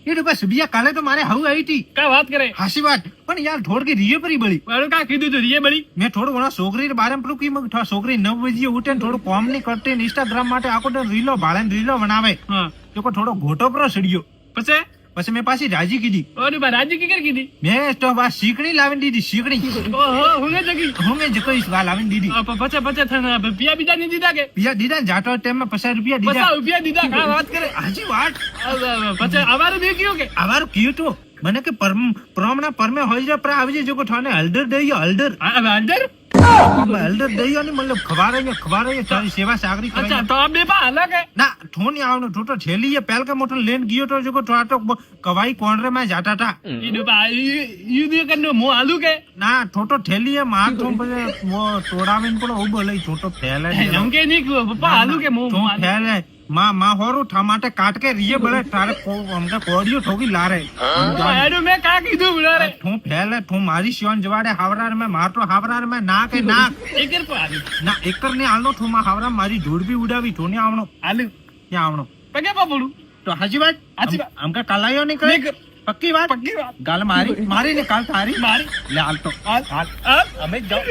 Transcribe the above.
એ તો બસ બીજા કાલે તો મારે હવું આવી હતી કા વાત કરે હાસી વાત પણ યાર થોડ કે રીએ પરી બળી મારું કા કીધું તું રીએ બળી મેં થોડું ઘણો છોકરી બારે પેલું કી છોકરી 9 વાગે ઉઠે ને થોડું કોમ ની કરતી ને ઇન્સ્ટાગ્રામ માટે આખો રીલો ભાળે ને રીલો બનાવે હા તો થોડો ઘોટો પર સડ્યો પછી પછી મેં પાછી રાજી કીધી ઓરી બા રાજી કી કરી કીધી મેં તો બસ શીકણી લાવીને દીધી શીકણી ઓહો હુંને જગી હું મેં જકઈશ વા લાવીને દીધી પછી થને પિયા બીજા ની દીધા કે બીજા દીધા ને જાતો ટાઈમમાં 50 રૂપિયા દીધા 50 રૂપિયા દીધા કા વાત કરે હાજી વાત પછી અમારું દે કયો કે અમારું કયું તો મને કે પ્રોમ ના પરમે હોય છે પર આવી જો ઠાને હળદર દઈ હળદર અંદર હળદર દઈ અને મતલબ ખવારે તારી સેવા સાગરી અચ્છા તો આ બે પા હાલા કે ના થોની આવનો થોટો છેલી પેલ કે મોટો લેન ગયો તો જો ઠાટો કવાઈ કોણરે માં જાતા તા ઈડુ પા યુ દે કનો મો આલુ કે ના થોટો થેલી માર તો પછી મો તોડાવીને પણ ઉભો લઈ થોટો ફેલાય એમ કે ની પપ્પા આલુ કે મો તો ફેલાય માં હોરું ટમાટે કાટ કે રીએ બળે તારે અમને કોડિયો ઠોકી લારે એડું મેં કા કીધું બળારે તું ફેલે તું મારી શિવન જવાડે હાવરાર મેં મારતો હાવરાર મેં ના કે ના એકર પર આલુ ના એકર ને આલનો તું માં હાવરા મારી ધૂળ બી ઉડાવી તું ને આવણો આલુ ત્યાં આવણો પગે પાપડું તો હાજી વાત હાચી વાત. આમ કા કાલાયો નહીં કરે પક્કી વાત ગાલ મારી ને કાલ તારી મારી લે હાલ તો હાલ અમે જાઓ